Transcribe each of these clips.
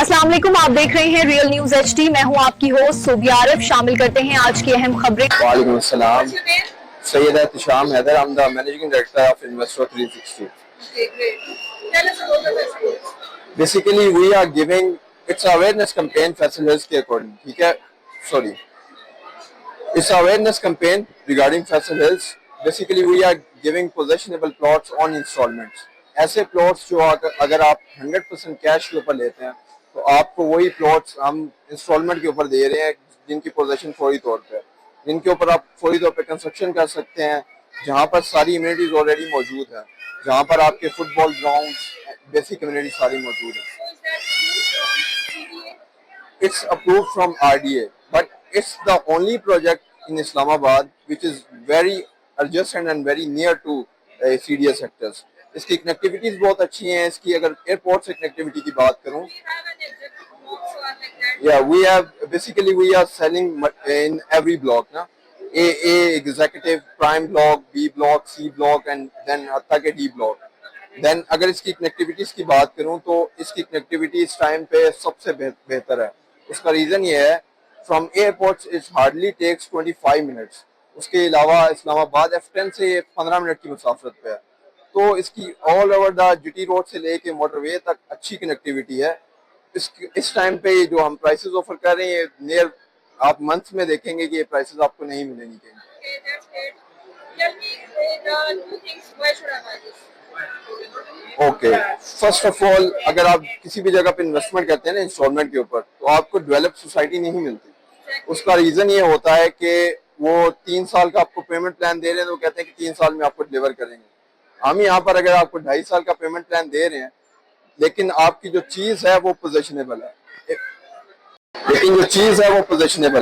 अस्सलाम वालेकुम, आप देख रहे हैं रियल न्यूज एचडी। मैं हूं आपकी होस्ट सोबिया आरिफ। शामिल करते हैं आज की अहम खबरें। वालेकुम अस्सलाम। Sayyid Tisham Haider, I'm the managing director of Investor 360. Okay, great. Tell us about the festival. Basically, we are giving it's a awareness campaign Faisal Hills के according. ठीक है? Sorry. It's a awareness campaign regarding Faisal Hills. Basically, we are giving possessionable plots on installments. ऐसे plots जो अगर आप 100% cash के ऊपर लेते हैं तो आपको वही plots हम इंस्टॉलमेंट के ऊपर दे रहे हैं जिनकी पोजेशन फौरी तौर पे, जिनके ऊपर आप फौरी तौर पे कंस्ट्रक्शन कर सकते हैं, जहां पर सारी इम्यूनिटीज ऑलरेडी मौजूद है, जहां पर आपके फुटबॉल ग्राउंड, बेसिक कम्युनिटी सारी मौजूद है. It's approved from RDA, but it's the only project in Islamabad which is very adjacent and very near to CDA sectors. इसकी कनेक्टिविटीज बहुत अच्छी हैं. इसकी अगर एयरपोर्ट से कनेक्टिविटी की बात करूं, yeah, we have basically we are selling in every block ना. A executive, prime block, B block, C block and then हत्ता के D block. Then अगर इसकी कनेक्टिविटीज की बात करूं तो इसकी कनेक्टिविटी इस टाइम पे सबसे बेहतर है. उसका रीजन ये है, from airport it hardly takes 25 minutes. उसके अलावा इस्लामाबाद F10 से 15 मिनट की मुसाफरत पे है. तो इसकी all over the GT road से लेके मोटरवे तक अच्छी कनेक्टिविटी है. इस टाइम पे जो हम प्राइसेस ऑफर कर रहे हैं, नियर आप मंथ में देखेंगे कि ये प्राइसेस आपको नहीं मिलेंगी कहीं. Okay, that's great. Tell me the two things. Why should I buy this? Okay, first of all अगर आप किसी भी जगह पे इन्वेस्टमेंट करते हैं ना इंस्टॉलमेंट के ऊपर, तो आपको डेवलप सोसाइटी नहीं मिलती. उसका रीजन ये होता है कि वो 3 साल का आपको पेमेंट प्लान दे रहे हैं, तो वो कहते हैं कि 3 साल में आपको डिलीवर करेंगे. हम यहाँ पर अगर आपको 2.5 साल का पेमेंट प्लान दे रहे हैं, लेकिन आपकी जो चीज है वो पोजेशनेबल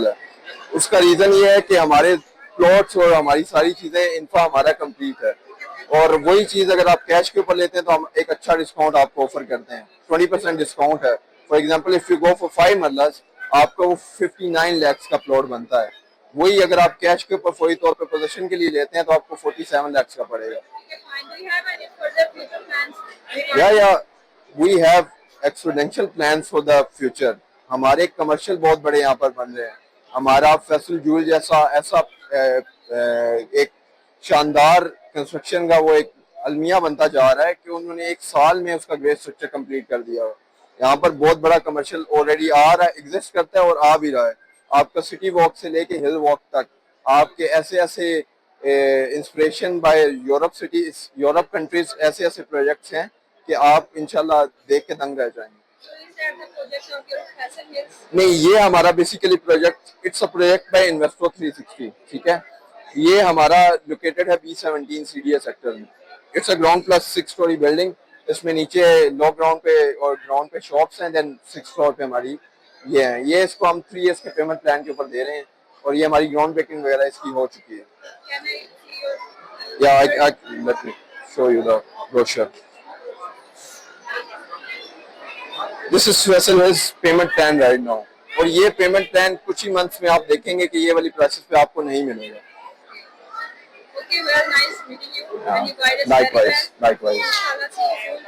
है. उसका रीजन ये है कि हमारे प्लॉट्स और हमारी सारी चीजें, इंफ्रा हमारा कंप्लीट है. और वही चीज अगर आप कैश के ऊपर लेते हैं तो हम एक अच्छा डिस्काउंट आपको ऑफर करते हैं. 20% डिस्काउंट है. For example if you go for 5 मरलास, आपको वो 59 लाख का प्लॉट बनता है. वही अगर आप कैश के ऊपर फौरी तौर पे पोजीशन के लिए लेते हैं तो आपको 47 लाख का पड़ेगा. Okay, fine. Do you have any further future plans? या we have exponential plans for the future. हमारे कमर्शियल बहुत बड़े यहाँ पर बन रहे हैं. हमारा फैसल जूल जैसा ऐसा एक शानदार कंस्ट्रक्शन का वो एक अलमिया बनता जा रहा है कि उन्होंने 1 साल में उसका ग्रेड स्ट्रक्चर कंप्लीट कर दिया. यहाँ पर बहुत बड़ा कमर्शियल ऑलरेडी आ रहा है, एग्जिस्ट करता है और आ भी रहा है. आपका सिटी वॉक से लेके हिल वॉक तक आपके ऐसे इंस्पिरेशन बाय यूरोप कंट्रीज ऐसे प्रोजेक्ट्स हैं कि आप इंशाल्लाह देख के दंग रह जाएंगे. So is that the project of your Faisal Hills? नहीं, ये हमारा basically project, it's a project by investor 360. ठीक है, ये हमारा लोकेटेड है B17 CDA सेक्टर में. It's a ground plus 6 story building. इसमें नीचे लो ग्राउंड पे और ग्राउंड पे शॉप्स हैं, देन 6 फ्लोर पे हमारी ये है. ये इसको हम 3 इयर्स के पेमेंट प्लान के ऊपर दे रहे हैं और ये हमारी ग्राउंड ब्रेकिंग वगैरह इसकी हो चुकी है. Can I see your? या let me show you the brochure. This is Faisal Hills payment plan right now. और ये पेमेंट प्लान कुछ ही मंथ्स में आप देखेंगे कि ये वाली प्राइसेस पे आपको नहीं मिलेगा. Okay, well, nice meeting you. And you guided very well. Likewise. Inshallah, see you soon.